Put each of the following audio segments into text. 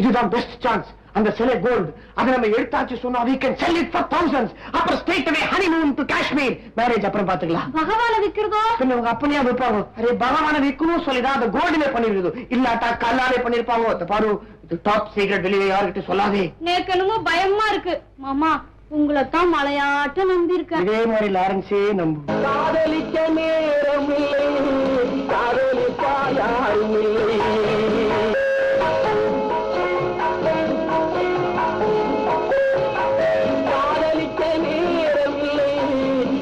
இதுதான் best chance. அந்த சிலை கோல்டு, அதை நம்ம எடுத்தாச்சு சொன்னா we can sell it for thousands. அப்புறம் straight away honeymoon to Kashmir. Marriage அப்புறம் பாத்துக்கலாம். பகவான விக்கிறதோ? பின்ன உங்க அப்பனையா விற்பாங்க. அரே பகவான விற்கணும் சொல்லிதான் அந்த கோல்டுல பண்ணிருக்குது. இல்லாட்டா கல்லாலே பண்ணிருப்பாங்க. பாரு, இது டாப் சீக்ரெட், வெளியே யாருக்கிட்ட சொல்லாதே. எனக்கு என்னமோ பயமா இருக்கு மாமா. உங்களைத்தான் மலையாட்ட நம்பி இருக்கேன். இதே மாதிரி லாரன்ஸே நம்பு. காதலிக்க நேரம் இல்லை, காதலிப்பா யாரும் இல்லை. காதலிக்க நேரம் இல்லை,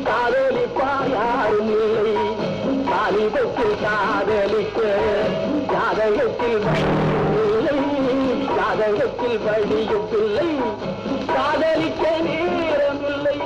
காதலிப்பா யாரும் இல்லை. காலிபத்தில் காதலிக்க ஜாதகத்தில் இல்லை, ஜாதகத்தில் வழியும் இல்லை. காதலிக்க நேரம் இல்லை.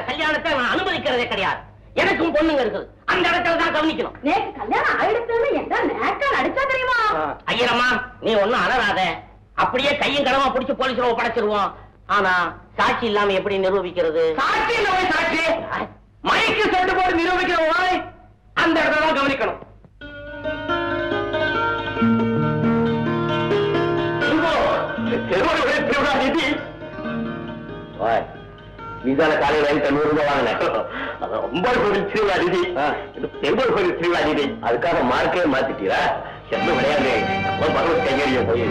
கல்யாணத்தை அனுமதிக்கிறதே கிடையாது. எனக்கும் பொண்ணுங்க இருக்குது, அந்த இடத்துல தான் கவனிக்கணும். நேக்கு கல்யாணம் ஆயிடுச்சுன்னு என்ன நேக்கால் அடிச்சா தெரியுமா? ஐயரம்மா, நீ ஒண்ணும் அலறாத. அப்படியே கையும் கடமா பிடிச்சு போலீஸ்ல ஒப்படைச்சிருவோம். ஆனா சாட்சி இல்லாம எப்படி நிரூபிக்கிறது? சாட்சி இல்ல, சாட்சி மைக்கு செட்டு போட்டு நிரூபிக்கிறோம். அந்த இடத்துல தான் கவனிக்கணும். நீதான காலையில் வாங்கி 100 ரூபாய் வாங்கினேன். ரொம்ப கோவில் திருவிழா நிதி, பெருமாள் கோவில் திருவிழா நிதி. அதுக்காக மார்க்கே மாத்திட்டீரா? என்ன விளையாடு பகவத் கையறிய போய்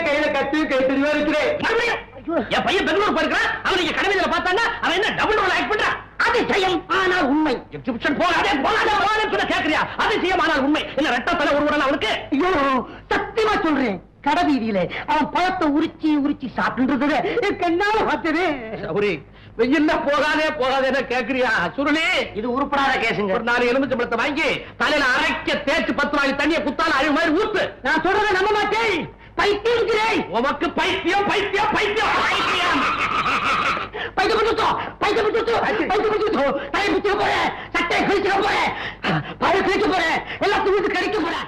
கையில கத்தி கைத்தறிவா இருக்கிறேன். என் பையன் பெங்களூர் போயிருக்கான். அவன் கடமையில பார்த்தாங்க. அவன் என்ன டபுள் ரோல் ஆக்ட் பண்றான். அதிசயம் ஆனால் உண்மை. கேட்கறியா? அதிசயம் ஆனால் உண்மை. என்ன ரெட்டத்தலை ஒருவன் அவனுக்கு? ஐயோ, சத்தியமா சொல்றேன், கடவீதியில அவன் பழத்தை உரிச்சி உரிச்சி சாப்பிட்டுன்றத கண்ணால பார்த்தது. சௌரி, வெயில்ல போகாதே போகாதே கேக்குறியா? சுருளி, இது உருப்படாத கேசுங்க. ஒரு 4 எலுமிச்சை பழத்தை வாங்கி தலையில அரைக்க தேய்ச்சு 10 வாங்கி தண்ணியை குத்தால அழிவு மாதிரி ஊத்து. நான் சொல்றதை நம்ப மாட்டேன். பைத்தியம், உமக்கு பைத்தியம் பைத்தியம் பைத்தியம் பைத்தியம். போறேன், சட்டை கிழிச்சுக்க போறேன், பழம் கிழிக்க போறேன், எல்லாத்தையும் வீட்டு கடிக்க போறேன்.